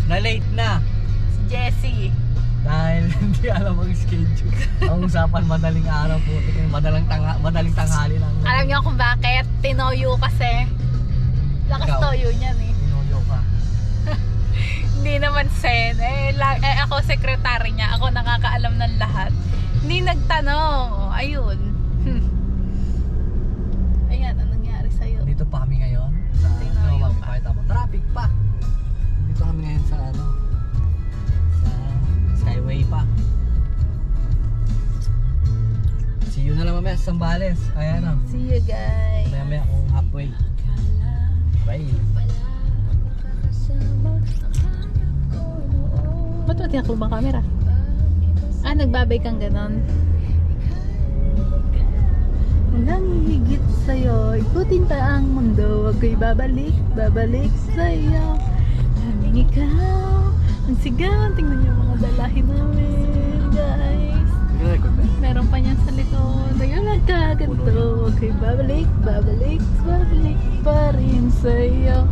na late na. Si Jessie. Dahil hindi alam ang schedule. Ang usapan madaling araw po. Madaling tanghali lang. Alam niyo kung bakit? Tinoyo kasi. Lakas Ikaw. toyo niyan eh. Pinuyo ka. Hindi naman sen. Ako sekretary niya. Ako nakakaalam ng lahat. Hindi nagtanong. Ayun. Ayan, anong nangyari sa'yo? Dito pa kami ngayon. Sa Tinoyo ka. pakita mo. Traffic pa. Dito kami ngayon sa ano. Sa Skyway pa. See you na lang mamaya sa Sambales. Ayan o. See you guys. Mamaya kung halfway. Bye. Ba't mo tinakulbang camera? Nagbabay kang ganon. Walang higit sa'yo, ikutin ta ang mundo. Huwag ko'y babalik sa'yo. Daming ikaw, ang sigaw. Tingnan niyo mga dalahin namin, guys. Meron pa niyan sa likod. Ayun, nagkaganto. Huwag ko'y babalik pa rin sa'yo.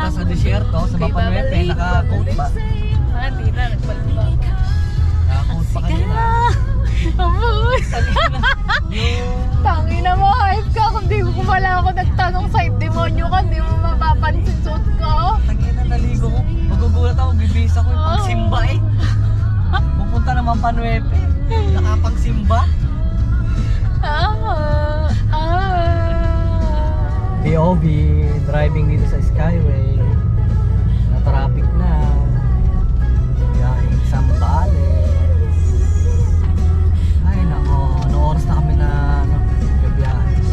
Sa desierto, sa Mapanuete, naka-coat pa. Hindi na, nagpalibang. Naka-coat pa kanina. Tangina mo, hype ka. Kung di ko pala ako nagtanong sa'yo, demonyo ka, di mo mapapansin suot ko. Tangina, naligo ko. Magugulat ako, bibisa ko yung pagsimba eh. Pupunta naman Panuete. Nakapagsimba. POV, driving dito sa Skyway. Na traffic na. Biyahing Sambales. Ay nako, ano oras na kami na gabiyahe.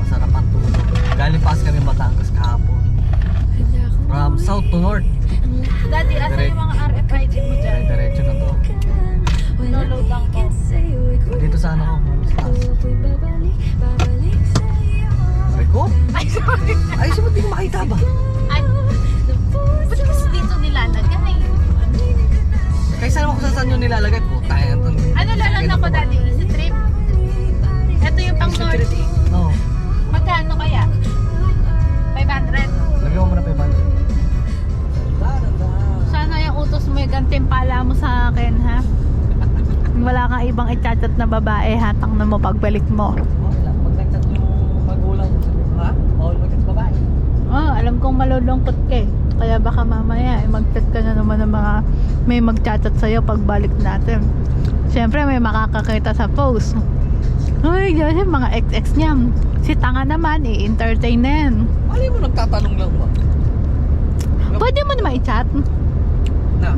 Masarap ang tulog. Galing pas kami Batangas kahapon. From south to north. Daddy, asa yung mga RFID mo dyan? Diretso na to. Download lang ko. Dito sa ano ko, Stars. Ko? Ay, sorry. Ay, saan mo di makita ba? Ay, ba't kasi dito nilalagay? Kaya saan ako saan yung nilalagay ko? Ano lalagyan ko, Daddy? Easy trip? Ito yung pang north. Oo. Magkano kaya? 500? Lagyan mo muna 500. Sana yung utos mo yung gantimpala mo sa akin, ha? Wala kang ibang i-chat na babae, hatang na mo pagbalik mo. Wala, pag nag-chat yung magulang mo, ha? Bawal mag-chat babae. Alam kong malulungkot ka eh. Kaya baka mamaya mag-chat ka na naman ng mga may mag-chat sa'yo pagbalik natin. Siyempre may makakakita sa post. Uy, kasi mga ex-ex niya. Si tanga naman i-entertain na yan. Mali mo nagtatanong lang ba? Pwede mo naman i-chat. Na?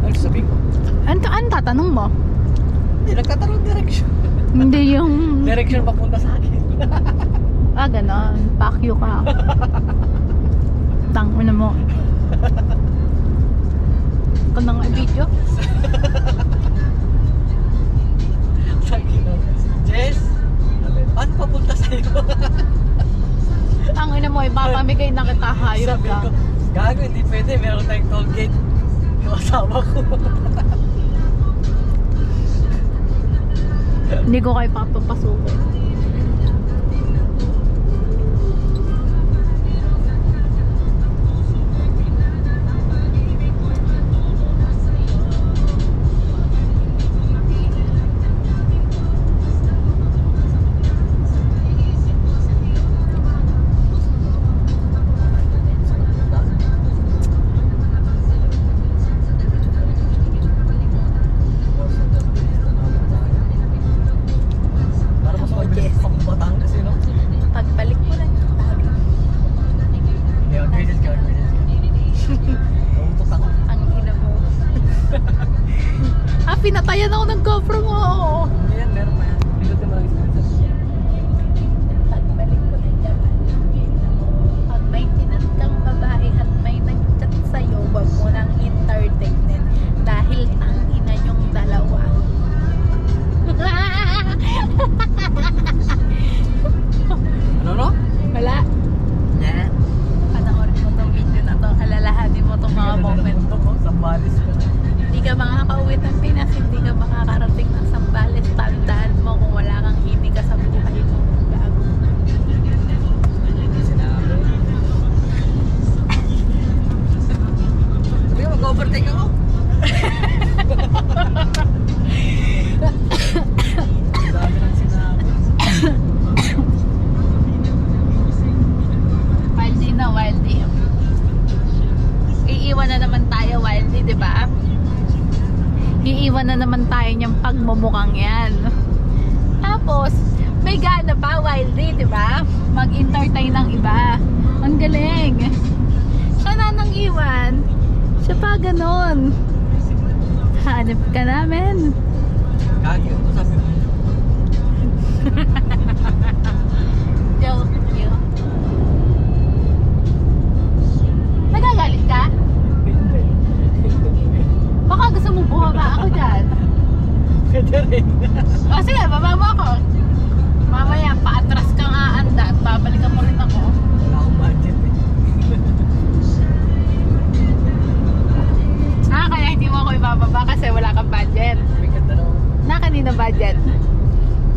Ano sabihin ko? Ano tatanong mo? Hindi, nagtatanong direction. Hindi yung... Direction papunta sa akin. Ganon. Pakyo ka. Tang na mo. Ikaw na nga video. Sabi na, Jess, paano papunta sa'yo? Ang ina mo, ipapamigay na kita hayop Sabi ka. ko, gago, hindi pwede. Meron tayong toll gate. Yung asawa ko. Hindi ko kayo papapasukin. Pinatayan ako ng GoPro mo. Hindi yan, meron pa yan. Pinutin mo lang screenshot. Pagbalik ko na dyan. Huwag mo nang entertainin dahil tangina yung dalawa. Ano no? Wala. Yeah. Panoorin mo tong video na to. Alalahanin mo tong mga moment. Sambalis ka. Hindi ka makakauwi ng Pinas, hindi ka makakarating ng Sambales. Tandaan mo kung wala kang hindi ka sa buhay mo. Gago. Sinabi. Sabi mo, mag-overtake ako. Ang dami ng sinabi. Wildy na, Wildy. Iiwan na naman tayo, Wildy, di ba? Iiwan na naman tayo niyang pagmumukhang yan. Tapos, may gana pa, Wildy, di ba? Mag-entertain ng iba. Ang galing. Siya na nang iwan. Siya pa ganon. Hanip ka namin. Kagi, ito sabi mo. Joke you. Nagagalit ka? Hindi. Baka gusto mo bumaba ako dyan. Pwede rin. O sige, baba mo ako. Mamaya, paatras kang aanda at babalikan mo rin ako. Wala akong budget eh. Kaya hindi mo ako ibababa kasi wala kang budget. May ganda no? Na kanina budget?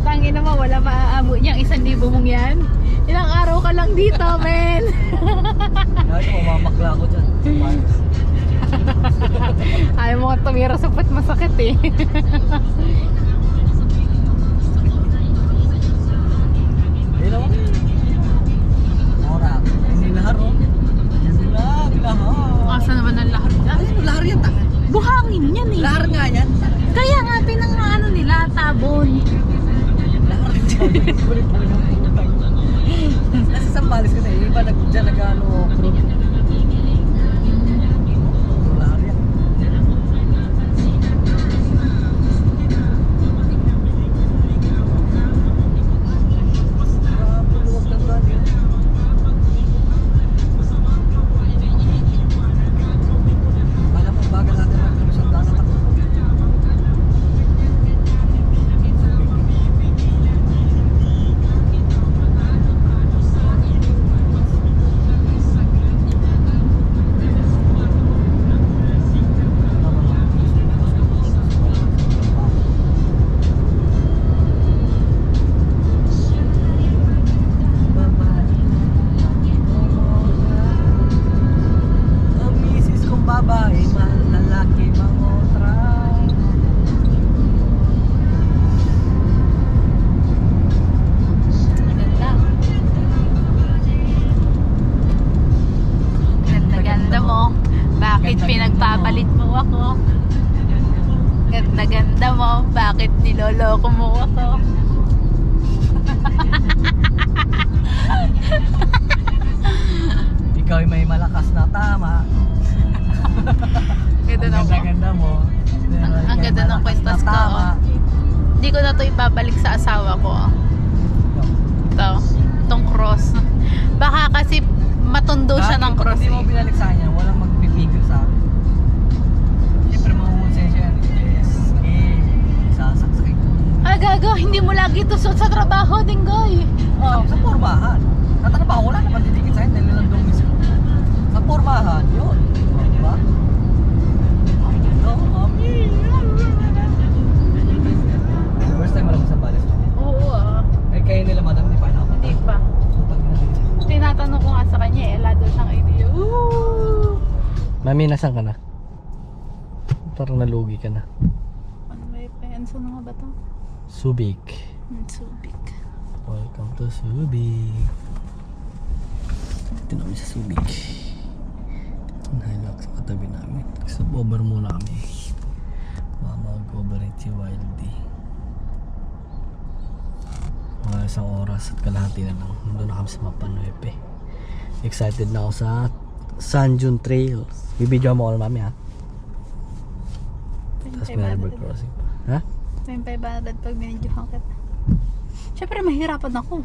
Tangina mo, wala maaabot niyang 1,000 mong yan. Ilang araw ka lang dito, men. Dahil mamamakla ako dyan. Sambalis. Ayaw mo nga tumira sa puwet, masakit eh. Hindi naman. Ora. Hindi lahar oh. Hindi lahar. Asa naman ang lahar dyan? Ano yung lahar yan? Tanga? Buhangin yan eh. Lahar nga yan. Kaya nga, pinang ano nila, tabon. Lahar dyan. Kulit po yung putang. Nasa Sambales ka na eh. Iba dyan nag-ano fruit. Lahar yan. Grabe, luwag ng daan yun. Alam mo, bagal natin mag-isang daan at ako. Ang misis kong babae, malalaki, mangotra. Ganda. Ganda-ganda mo. Bakit Ganda-ganda pinagpapalit mo ako? Ganda-ganda mo. Bakit niloloko mo ako? Ikaw ay may malakas na tama. Ganda Ang na mo. ganda-ganda mo. Ang ganda ng Malakas kwentas na ko. tama. Hindi ko na to ibabalik sa asawa ko. Ito. Itong cross. Baka kasi matundo siya ng cross. Hindi mo Eh. binalik sa kanya, walang magpipigil sa akin. Siyempre mahuhusay siya. Yes. Sasaksakin ko. Ah, gago. Hindi mo lagi to suot sa trabaho, Dinggoy. Sa pormahan. Tatrabaho wala naman didikit sa'yo dahil nilang dungis ko. Sa pormahan, yun. Diba? No, mami. First time alam mo sa Sambales. Oo ah. Eh, kayo nila madam, di pa na ako. Hindi pa. Putang ina nila. Tinatanong ko nga sa kanya eh. Wala daw siyang idea. Woo! Mami, nasan ka na? Parang nalugi ka na. Ano ba yung penso na nga ba ito? Subic. So big. Welcome to Subic. Dito namin sa Subic. Nahilak sa katabi namin. Stop-over muna kami. Mag-overrate si Wildy. Mga isang oras at kalahati na lang. Nandun na kami sa Mapanuepe. Excited na ako sa Sanjun Trail. Bibidyo mo ako ng mami ha. Tapos may river crossing pa. Ha? May 500 pag binidyohan kita. Siyempre mahirapan ako.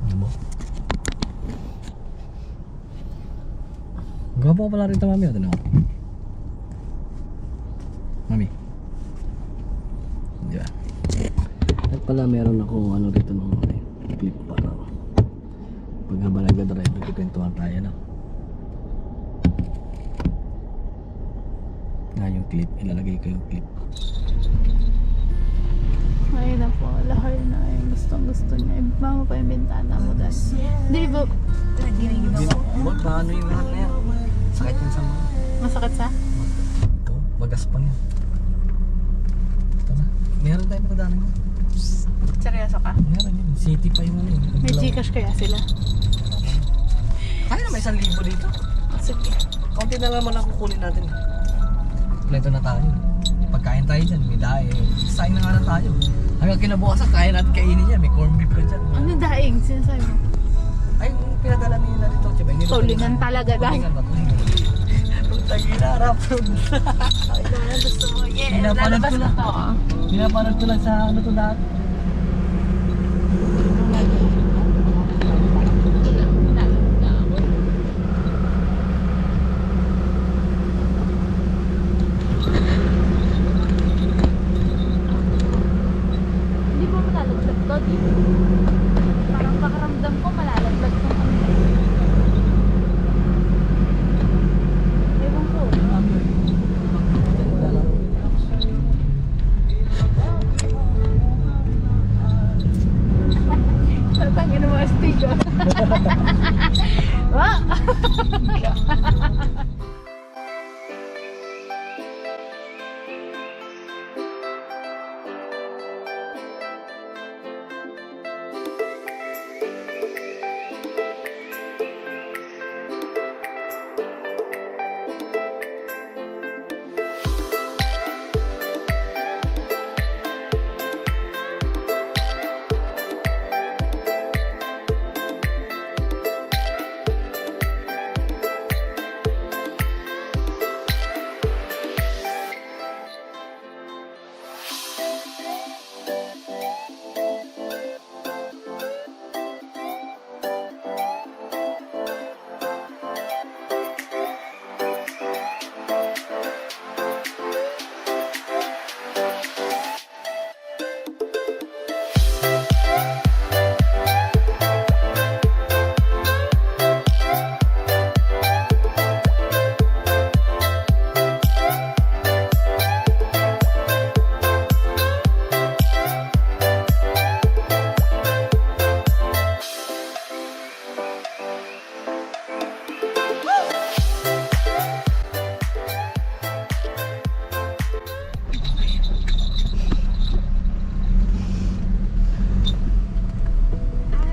Ano mo? Gwapo pala rito mami, ano? Mami. Di ba? At pala meron ako ano rito nung clip para pag habang nagdadrive, nagkikwentuhan tayo, no? Nga yung clip, ilalagay ko yung clip. Ayun na po, lahar na yung gusto niya. Ibaba mo pa yung bintana mo dahil. Hindi ba? Huwag paano yung lahat na yan. Sakit yun sa mga. Masakit sa? Ito, magaspang yan. Ito na. Meron tayo matadanan yun. Seryoso ka? Meron yun. City pa yung ano yun. May Gcash kaya sila? Kaya na may 1,000 dito. Sige. Konti na lang ang kukunin natin. Kompleto na tayo. Pagkain tayo dyan, may dae. Saing na nga na tayo. Hanggang kinabukasan, kaya natin kainin yan. May corn beef ka dyan. Ano daing? Sinasabi mo? Ay, yung pinadala nila dito, Chiba. Tulingan talaga daw. Tulingan ba? Tulingan. Putang ina, rap food. Ay, naman gusto mo. Yeah, Pinapanood lalabas ko na lang. to. Pinapanood ko lang sa ano to dati. Hindi ba malalaglag to? Parang pakaramdam ko malalaglag to. Ewan ko. Tatangin mo astig ah. Wah!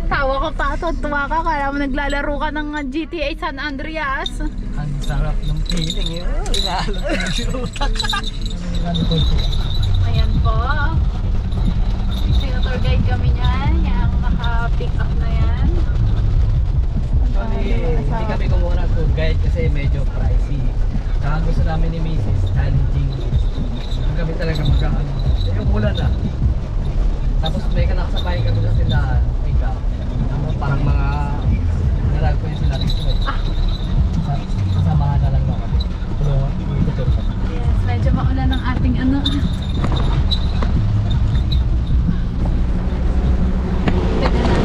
Tawa ka pa, tuwa ka, kala mo naglalaro ka ng GTA San Andreas. Ang sarap ng feeling eh. Oh, inaalap ko yung sinutak. Ayan po. Sino-tour guide kami niyan, yung naka-pick up na yan. Actually, hindi kami kumuha ng tour guide kasi medyo pricey. Saka gusto namin ni Mrs. challenging. Kung kami talaga magkakaano. Yung ulan na. Tapos may nakasabay kami sa tindahan. Ikaw. Parang mga nalag ko yung sila dito eh. Kasamahan na lang daw kami. Tulungan. Yes, medyo maulan ang ating ano. Teka na.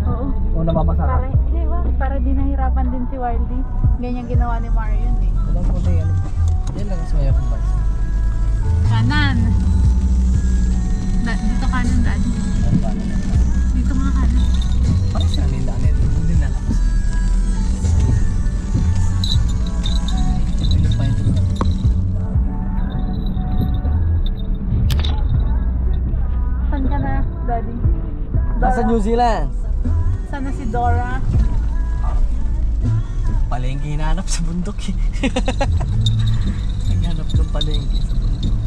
Oo. Kung nababasa ka. Para, hindi ba? Para di nahirapan din si Wildy. Ganyan ginawa ni Marion eh. Alam mo na yan. Yan lang sa mayroong bansa. Kanan. Dito kanan, Dad. Dito nga kanan. Parang sa nila, hindi na lang. Ayun pa yun. Saan ka na, Daddy? Nasa New Zealand. Sana si Dora. Palengke hinahanap sa bundok eh. Naghanap ng palengke sa bundok.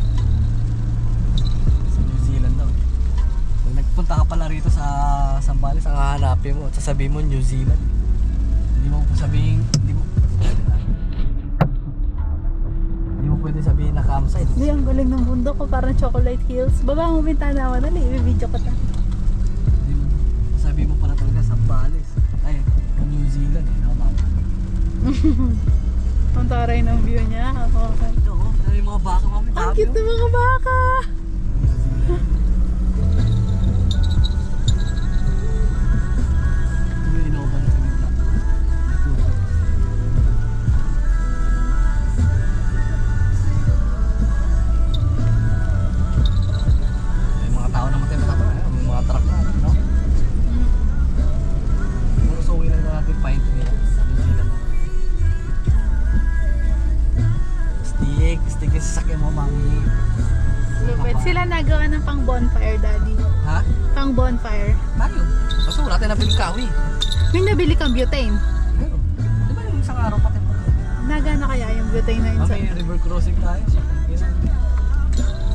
Sa New Zealand daw. Pag nagpunta ka pala rito sa Zambales, ang hahanapin mo at sasabihin mo New Zealand. Hindi mo sabihin, hindi mo pwede sabihin na campsite. Hindi, ang galing ng bundok ko. Parang Chocolate Hills. Baba mo bintana mo. Dali, i-video ko ta. Hindi mo, sabihin mo pala talaga Zambales. Ay, New Zealand eh. Ang taray ng view niya. Okay. Ito oh, yung mga baka mami. Ang cute ng mga baka! Yung Innova na sa gitna. May mga tao naman tayo matatawa. May mga truck na, no? Siguro sa uwi lang na natin paint nila. New Zealand. Stick yung sasakyan mo, mami. Lupit. Sila nagawa ng pang bonfire, Daddy. Ha? Pang bonfire. Tayo. Kasi wala tayo nabiling kawi. May nabili kang butane. Meron. Di ba yung isang araw pa tayo? Nagana kaya yung butane na yun sa... May river crossing tayo. So,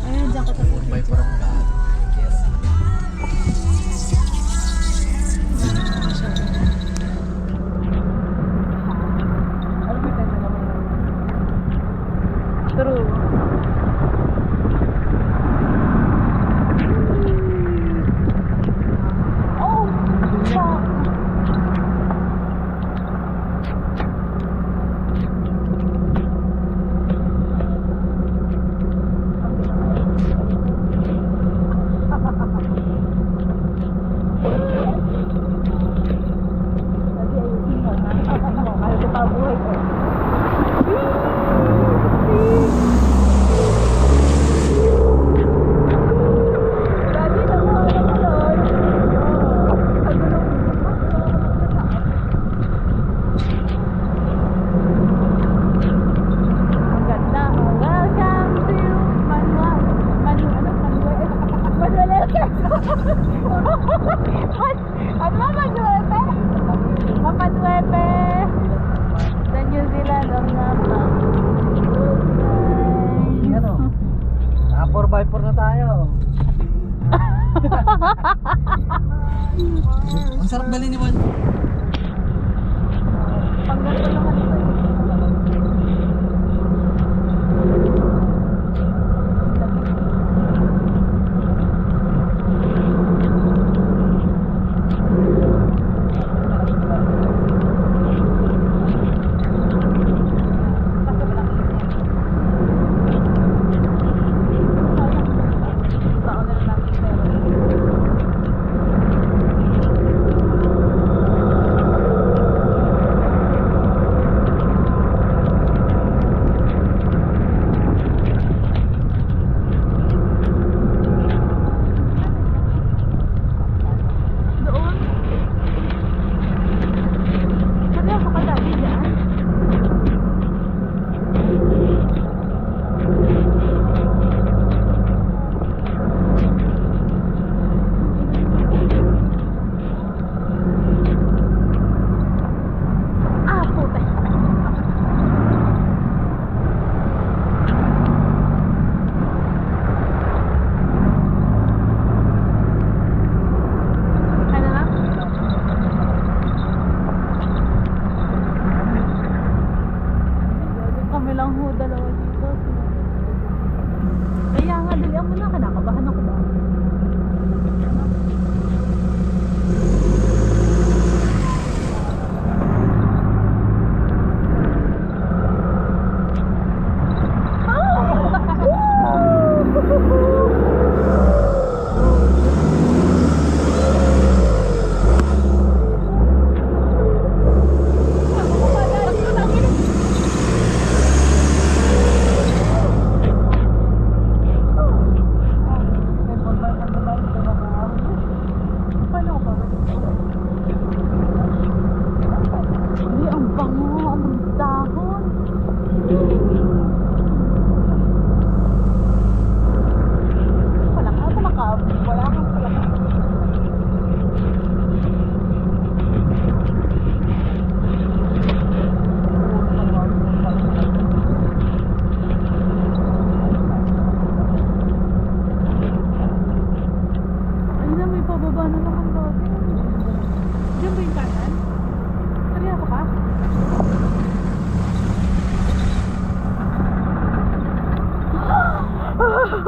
Ayan, dyan ka tapos. 4x parang gaan. Yes. Ano ba yung naman? True. Oh! Fuck! Lagi ayusin mo, ha? Ayusin mo, kahit ito pa buhay ko. Lagi na mo, ang ganda. Welcome to Manuel. Manuel Quezon. Ano ba Manuel? Mapanuepe. Sa New Zealand ang napa. Ano? Naka 4x4 na tayo. Ang sarap dali ni Juan. Pangganto naman ito.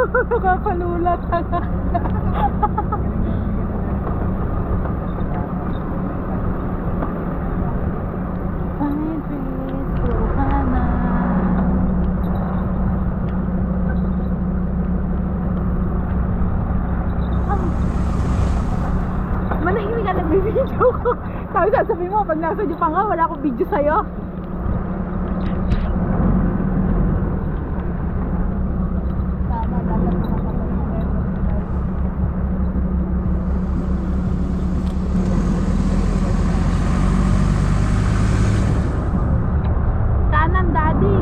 Nakakalula talaga. Fine, please, puro ka na. Manahimik ka nagbibideo ko. Sabi sasabihin mo, pag nasa Japan ka, wala akong video sa'yo. Tama, dapat makapag-video. Kanan, daddy.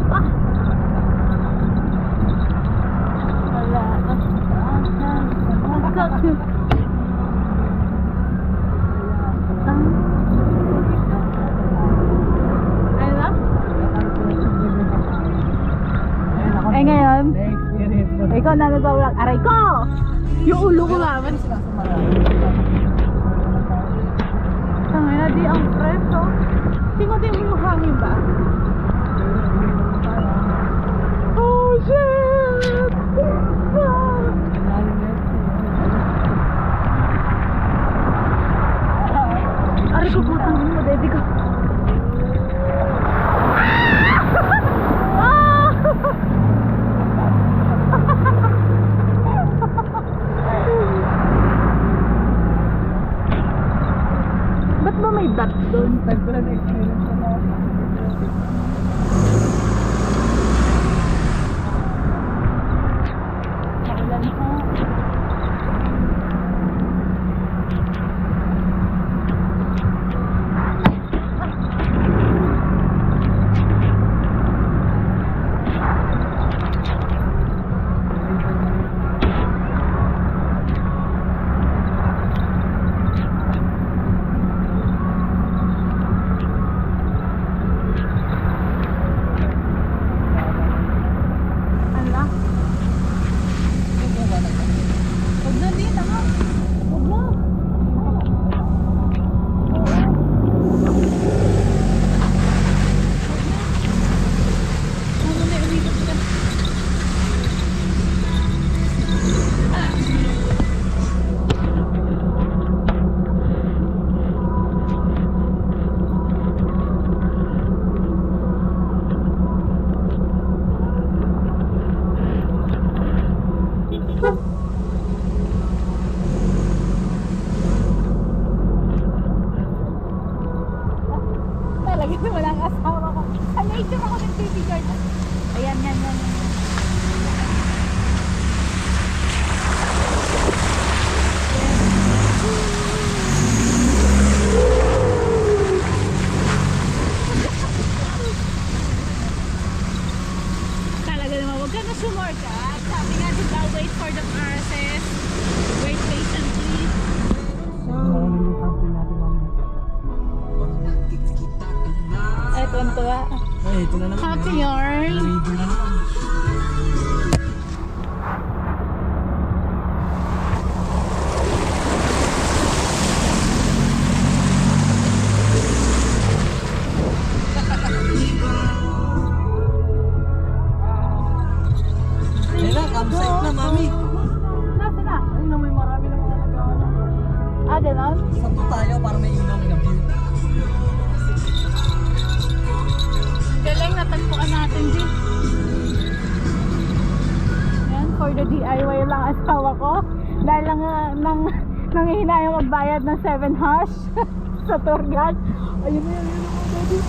Ah! Wala. Eh ngayon, ikaw na nagbablog. Aray ko! Yung ulo ko naman. Tangay na di ang preso. Tingo-tingo yung hangin ba? Oh shit! Aray ko, putang mo, daddy ko. Ba't ba may dot doon? Tagpuan na experience na natin. Maulan ha. Ala? Huwag na din ha. Huwag na. Ano na umigot ka? Talaga na walang asawa ko. Sa nature ako nag-picture. Ayan, yan, yan. Talaga naman, huwag ka na sumorkat. Sabi nga, diba, wait for the process. Wait patiently. Eto, ito ba? Ay, ito na naman. Happy yarn. Ready na naman. Ayun na, campsite na, mami. Nasa na? Ayun na, may marami na mga nagawa na. Ah, gano'n? Saan po tayo para may ilaw na view? Galing, natagpuan natin din. Yan, for the DIY lang asawa ko. Dahil lang nangihinayang magbayad ng 7 hash sa tour guide. Ayun na, ayun na, daddy.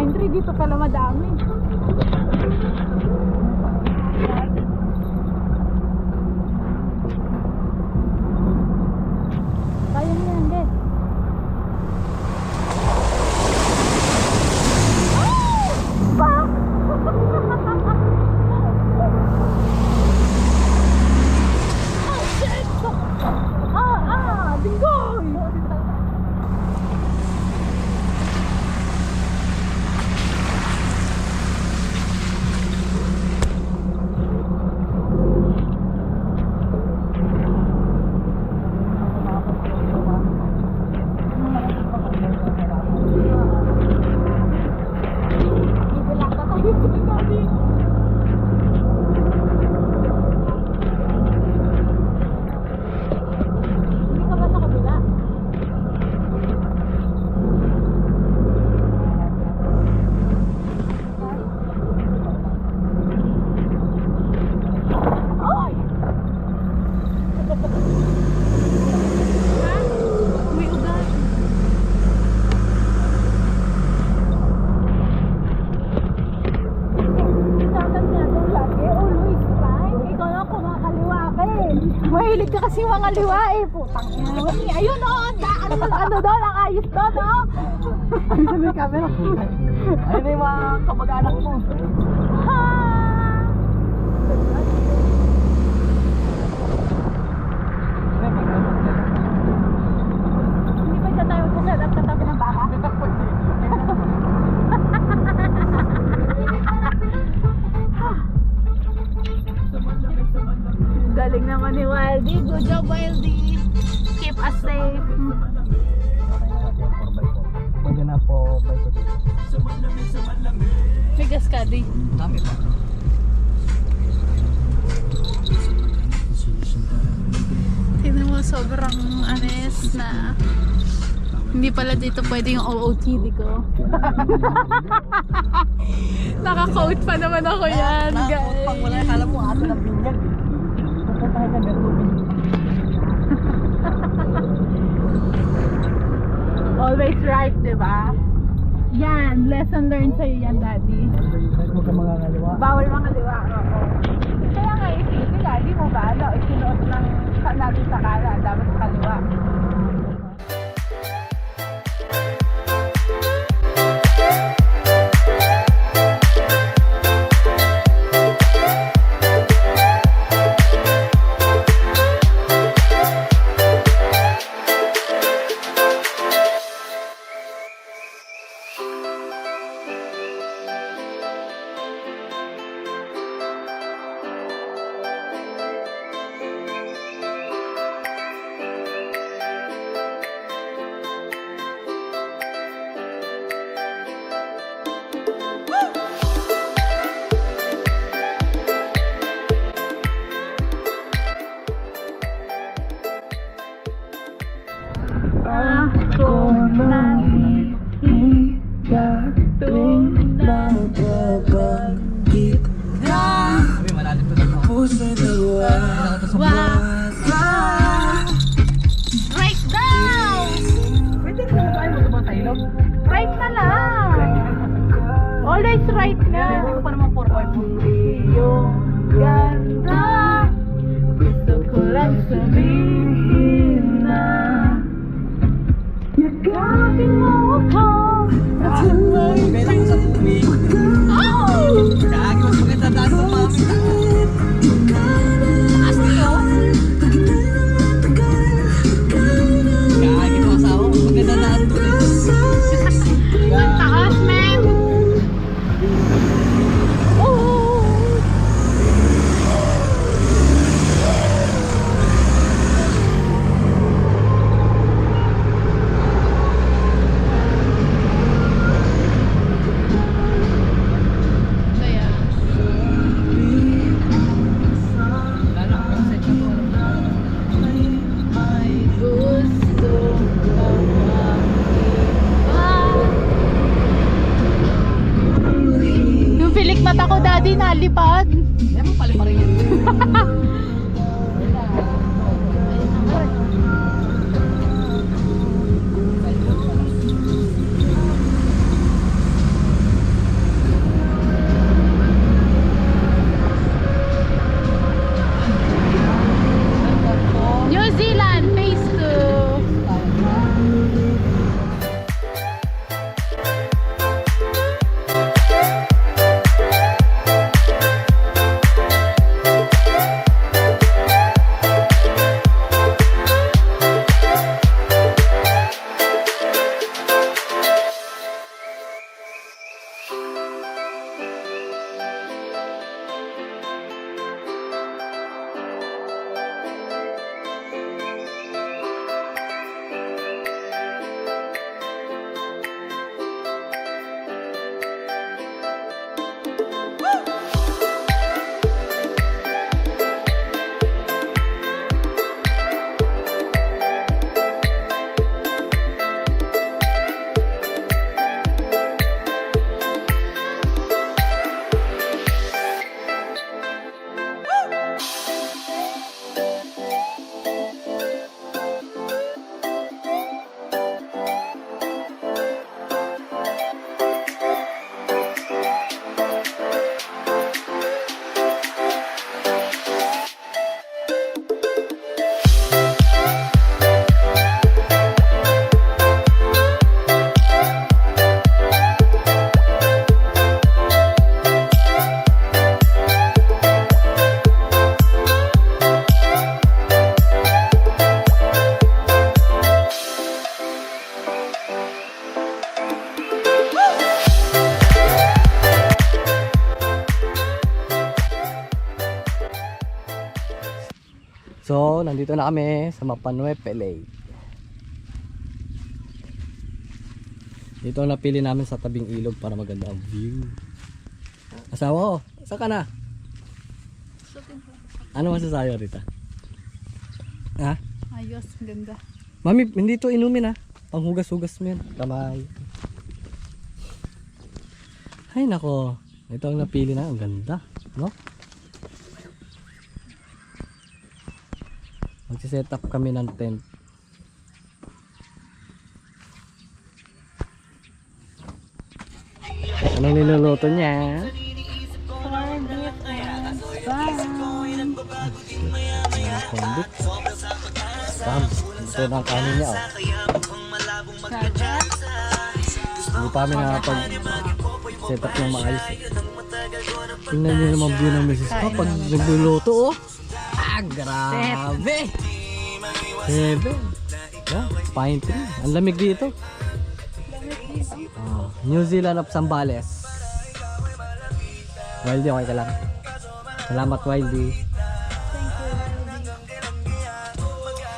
pine tree dito pala madami. Kaya mo yan, guys. Mahilig ka kasi mga liwa eh, putang ina. Ayun o, ano doon, ang ayos doon o. Ayun sa may camera. Ayun na yung mga kamag-anak mo. Hindi ba siya tayo magsaset up katabi ng baka? Galing naman ni Wildy. Good job, Wildy. Keep us safe. Pwede na po by ko dito. Bigas ka, di. Dami pa. Tignan mo, sobrang anes na hindi pala dito pwede yung OOTD ko. Naka-coat pa naman ako yan, guys. Pag wala, kala mo ato ng binyag. Pupuntahan ka ng tubig. Always right, di ba? Yan, lesson learned sa'yo yan, Daddy. Huwag ka mga kaliwa. Bawal mga liwa. Oo. Kaya nga, isipin nga, di mo ba, ano, isinuot ng natin sa kanan, dapat sa kaliwa. Ako nakikita tuwing nababanggit ka. Sabi, malalim to dito. Puso nawa Breakdown! Pwede ka na tayo mo sa ilog? Right na lang! Always right na! Hindi ko pa naman 4x4. Yung ganda, gusto ko lang sabihin na yakapin mo ako. Bela ko sa tubig. Oh! Kagi, mas maganda daan sa mami. Taas nito. Kagi, mga asawa, mas maganda daan doon. Ang taas, man! Oh! Kaya, Lalo ko sa ito. may gusto ka makita. Yung pilik mata ko, Daddy, nalipad. Yan mo pala pa rin yan. nandito na kami sa Mapanuepe Lake. Dito ang napili namin sa tabing ilog para maganda ang view. Asawa ko, saan ka na? Ano masasayo Rita? Ha? Ayos, ganda. Mami, hindi to inumin ha. Panghugas-hugas mo yan. Kamay. Ay nako. Ito ang napili na. Ang ganda. No? Magsiset up kami ng tent. Anong niluluto niya? Kondit. Bam. Ito na ang kanin niya. Oh. Hindi pa kami nakapag-set up ng maayos. Tingnan niyo naman view ng misis ko pag nagluluto. Oh. Ah, grabe! Heaven. Yeah, pine tree. Ang lamig dito. New Zealand of Zambales. Wildy, okay ka lang? Salamat Wildy.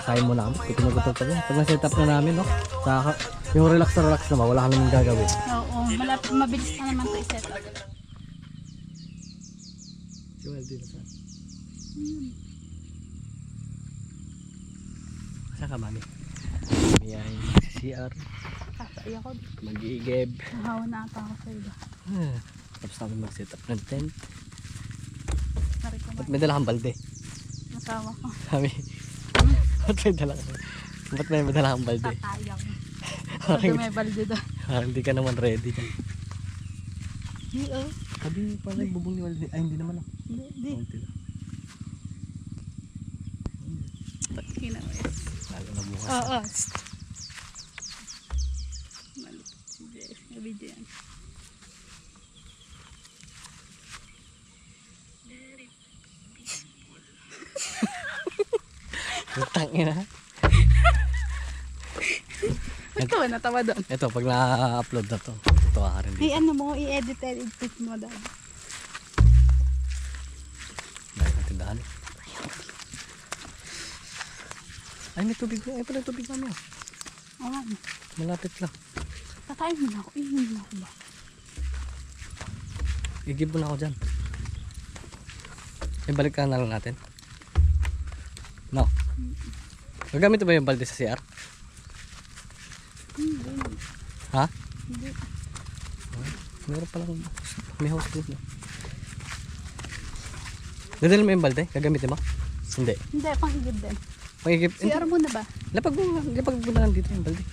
Kain mo na kami. Pinugutom kami. Pag na-set up na namin, no? Saka, yung relax na relax naman, wala ka naman gagawin. Oo, mabilis na naman ito i-set up. Si Wildy na saan? Saan ka, mami? Mami ay CR. Kakay ako. Mag-iigib. Nahawa na ata ako sa iba. Tapos namin mag-set up ng tent. Sorry ko Ba't may dala kang balde? Masawa ko. Mami, ba't may dala kang Ba't may dala kang balde? Tatayang. Parang, May balde doon. parang hindi ka naman ready. Hindi oh. Sabi pala yung bubong ni Walde. Ay hindi naman. Hindi. Konti lang. Kinawes. Lalo na bukas. Oo. Malupit si Jess. May video yan. Tangina. Natawa, natawa doon. Ito pag na-upload na to. Ito ka rin Ay dito. ano mo, i-edit mo dahil. Dahil natin daan. Ay may tubig na. Ay pala tubig namin. Oo nga. Malapit lang. Tatayin mo na ako. Ihihin mo ako ba? I-give mo na ako dyan. Ibalik ka na lang natin. No. Gagamit ba yung balde sa CR? Hindi. Ha? Hindi. Meron palang may house doon. Dadali mo yung balde? Gagamitin mo? Hindi. Hindi, pang-igib din. Pag-igip. CR mo na ba? Lapag mo na lang dito yung balde.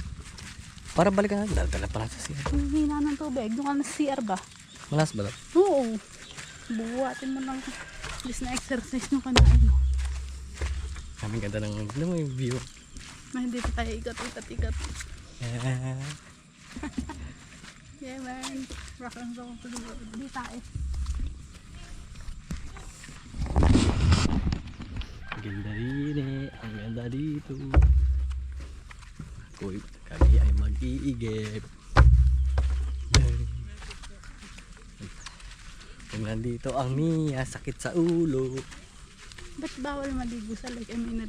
Para balikan natin. Dala pala sa CR. Ang hina ng tubig. Doon ka na sa CR ba? Malas ba lang? Oo. Buwatin mo lang. Just na exercise nung kanain mo. Kaming ganda ng yung view. Na hindi pa tayo ikat. Yeah. Yeah man. Rock and roll to the world. Hindi tayo. Ang ganda rin eh. Ang ganda dito. Kami ay mag-iigib. Kung nandito ang Mia, sakit sa ulo. Ba't bawal maligo sa lake? I mean,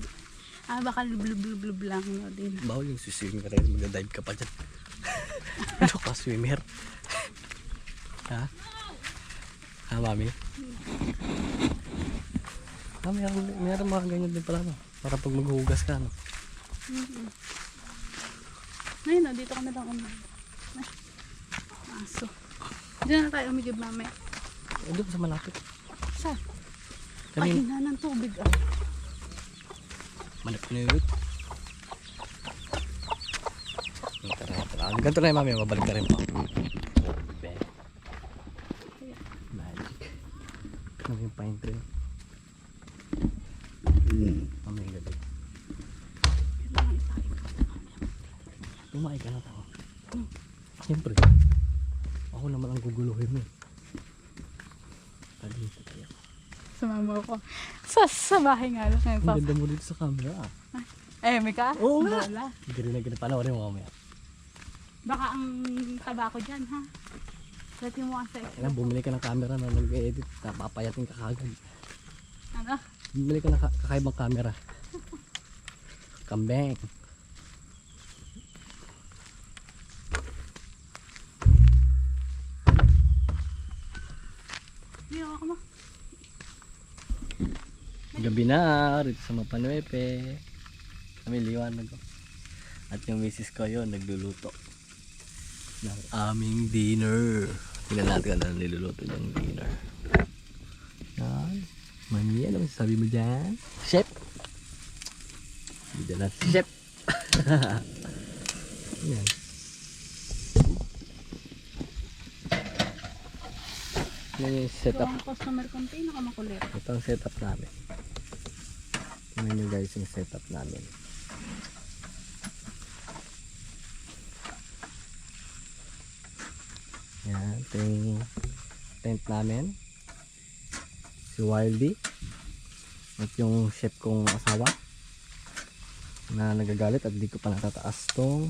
baka blub lang no, din. Bawal yung swimming ka rin. Mag-dive ka pa dyan. Ano ka, swimmer? Ha? Ha, mami? Meron mga ganyan din pala, no? Para pag maghuhugas ka, no? Ngayon, dito ka na lang umay. Aso. Diyan na tayo umigib mamaya. Doon sa malapit. Saan? Kanina. Pahina ng tubig Manipinut. Tara. Ganito na yung mami, mabalik ka rin po. Magic. Ano yung pine tree? Mami yung gabi. Tumakay ka na tao. Siyempre. Ako naman ang guguluhin mo. Dito tayo. Sumama ko. Sa bahay nga lang. Ang ganda mo dito sa camera. Eh, may ka? Oo nga. Bola. Ganda panoorin mo mamaya. Baka ang taba ko dyan, ha? Dati mo kasi. Kailan bumili ka ng camera na nag-edit, napapayatin ka kagad. Ano? Bumili ka ng kakaibang camera. Kambing. Hindi ako mo. Gabi na rito sa Mapanuepe. Kami liwanag ko. At yung misis ko yun nagluluto ng aming dinner. Tingnan natin kung ano niluluto niyang dinner. Yan. Mami, ano sabi mo dyan? Chef! Hindi na si Chef! Yan. Yan yung setup. Ang customer konti, nakamakulit. Ito ang setup namin. Tingnan nyo guys yung setup namin. Yan, ito yung tent namin. Si Wildy. At yung chef kong asawa na nagagalit at di ko pa natataas tong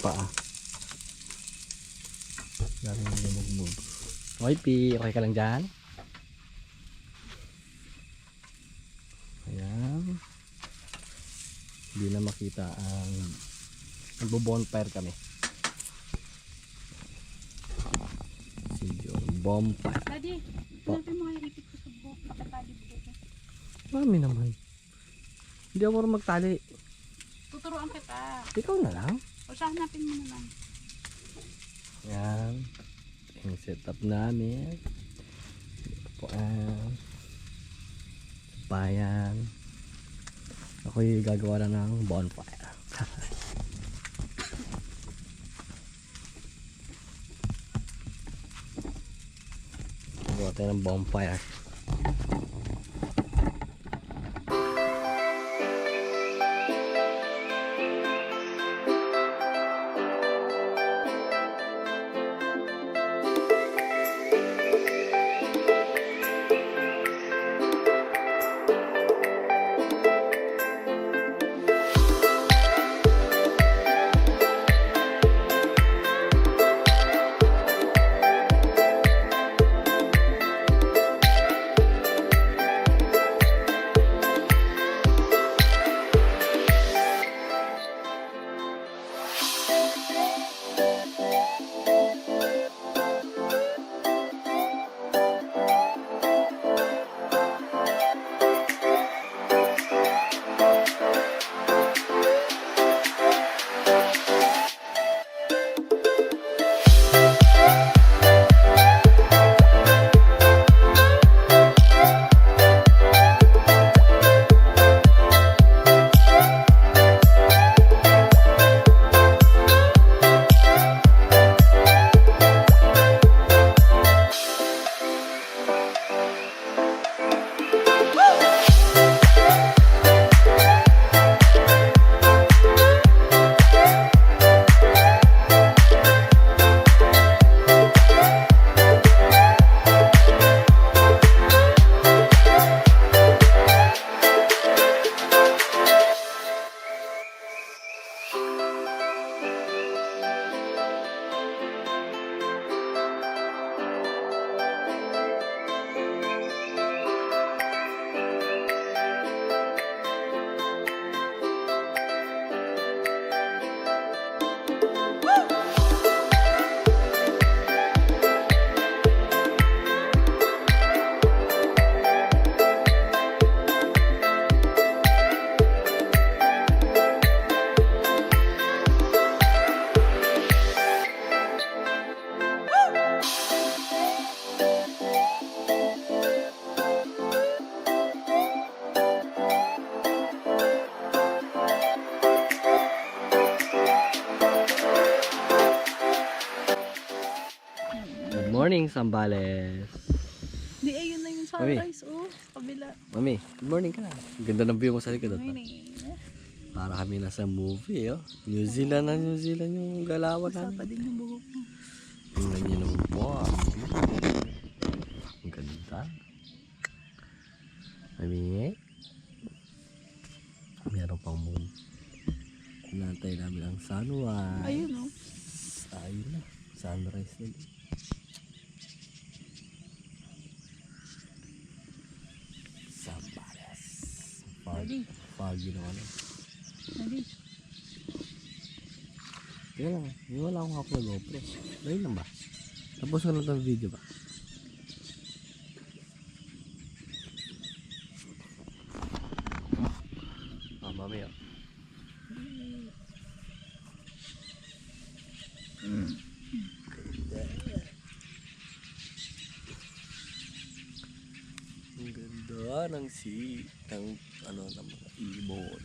paa. Galing lumugmug. Wifey, okay ka lang dyan? Ayan. Hindi na makita ang nagbo-bonfire kami. Bonfire. Daddy, hanapin mo nga yung ipit ko sa buhok. Nakatali buhok. Mami naman. Hindi ako marunong magtali. Tuturuan kita. Ikaw na lang. O siya, hanapin mo na lang. Yan. Yung setup namin. Ito po ang bayan. Ako'y gagawa na ng bonfire. Gagawa tayo ng bonfire. Morning, Sambales. Di, ayun na yung sunrise. Oh, sa kabila. Mami, good morning ka na. Ganda ng view mo sa likod. Morning. Para kami nasa movie, oh. New Zealand na New Zealand yung galawan Sapa namin. din yung buhok mo. Tingnan niyo naman po. Ang ganda. Mami, meron pang moon. Nantay namin ang sunrise. Ayun oh. Ayun na. Sunrise na din. Sambales. Daddy. pagi ng ano. Hindi. Kaya lang, wala akong hapon na GoPro. Dahil lang ba? Tapos ko na itong video ba? Mamaya. Ang ganda ng ano ng mga ibon.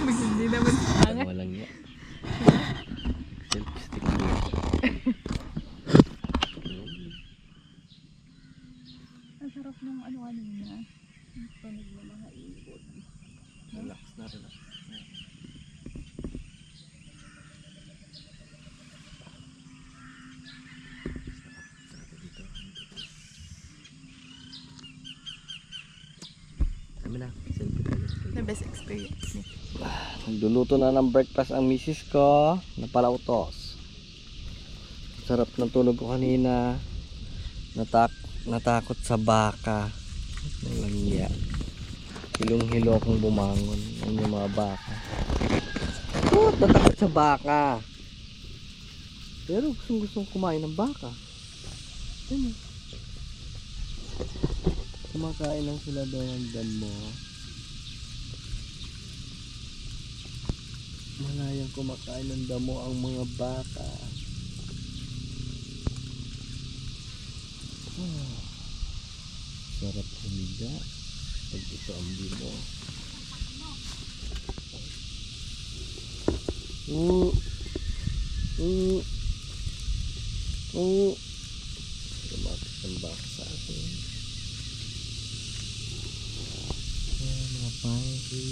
Hindi naman sangat. Walang niya. Selfie stick niya. Ang sarap ng ano-ano niya. Ang tunog ng mga ibon. Relax na, relax. Sarap dito. Kami na, selfie tayo. The best experience niya. Nagluluto na ng breakfast ang misis ko. Napalautos. Sarap ng tulog ko kanina. Natakot sa baka. Walang iya. Hilong-hilo akong bumangon. Yan yung mga baka. Natakot sa baka. Pero gustong kumain ng baka. Yan. Kumakain lang sila doon ng damo. Malayang kumakain ng damo ang mga baka. Sarap humiga pag ito ang bimo. Lumapit ang baka sa akin. Mga pangki.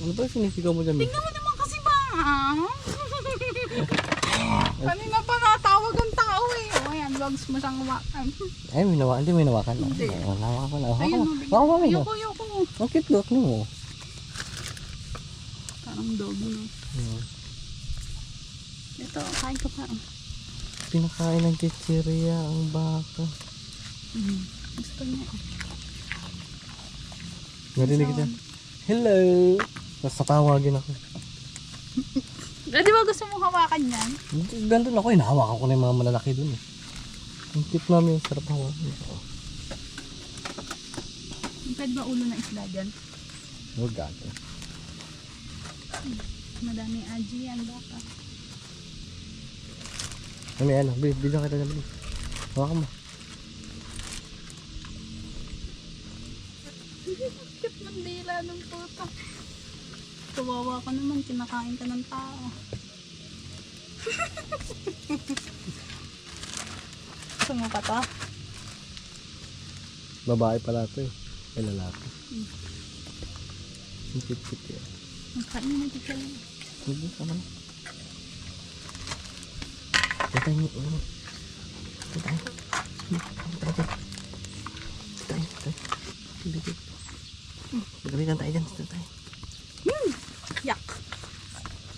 Ano ba sinisigaw mo dyan? Tingnan mo naman kasi ba? Kanina pa natawag ang tao eh. O ayan, logs mo siyang umakan. Ay, hindi mo hinawakan. Hindi. Hinawakan na. Ayun, Ayoko. Yoko. Ang cute mo. Parang dog no. Ito, kain ka pa. Pinakain ng chichirya ang baka. Gusto niya. Narinig kita? Hello! Tapos tatawagin ako. Di ba gusto mong hawakan yan? Gandun ako, hinahawakan ko na yung mga malalaki dun eh. Yung tip namin, sarap hawakan. Pwede ba ulo na isla dyan? Oh, gato. Madaming aji yan baka. Ano yan? Bigyan kita na bilis. Hawakan mo. Cute ng dila ng puta. Kawawa ka naman, kinakain ka ng tao. Gusto mo ka to? Babae pala ito eh. Ay, lalaki. Ang cute yan. Ang kain na dito lang. Hindi, tama na. Tatay mo. Tatay. Tatay. Magalitan tayo dyan. Tatay. Yak!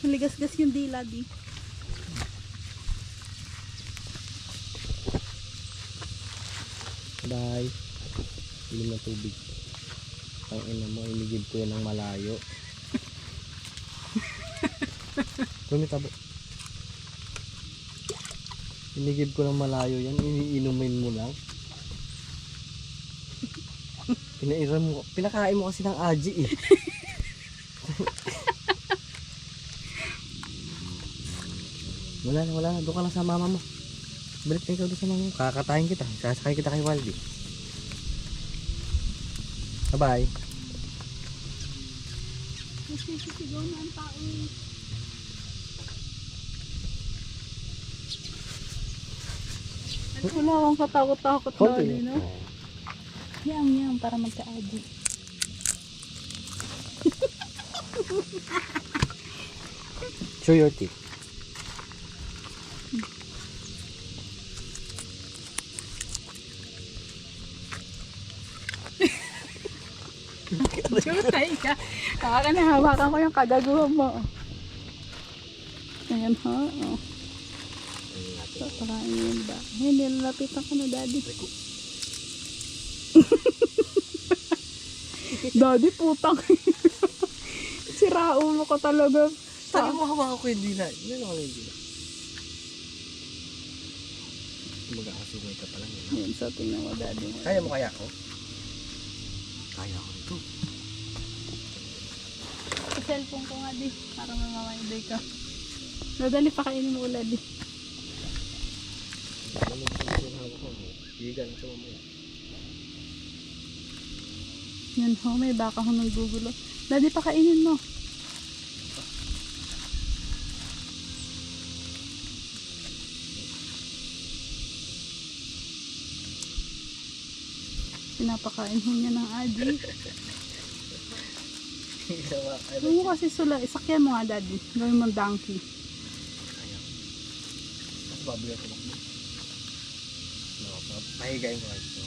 Naligas-gas yung dila di. Bye. Ilim na tubig. Ang ina mo, inigib ko yan ng malayo. Lumitabo. Inigib ko ng malayo yan, iniinumin mo lang. Pinairam mo, pinakain mo kasi ng aji eh. Wala na, doon ka lang sa mama mo. Balik ka ikaw doon sa mama mo, kakatayin kita, sasakay kita kay Waldy. Bye-bye. Nagsisisigaw na ang tao. Wala akong katakot-takot dali, no? Yang para magka-adi. Show your teeth. Chutay ka. Kaka na hawakan ko yung kagaguhan mo. Ayan ha. Oh. Pakain yun ba? Hindi, nalapitan ko na daddy. Daddy, putang. Sira ulo ko talaga. Saan mo hawakan ko yung dila? Yan ako yung dila. Mag-aasumay ka pala yun. Ayan, so tingnan mo daddy mo. Kaya mo kaya ako? Kaya ko ito. Sa cellphone ko nga di. Para mamamaiday ka. Dadali, pakainin mo ulit di. Higan ito mamaya. Yan ho, may baka ho naggugulo. Daddy, pakainin mo. Pinapakain ho niya ng adi. Huwag mo kasi sula. Isakyan mo nga daddy. Gawin mo donkey. Mas baboy ako lang. Pahigayin ko ito.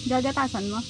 Gagatasan mo?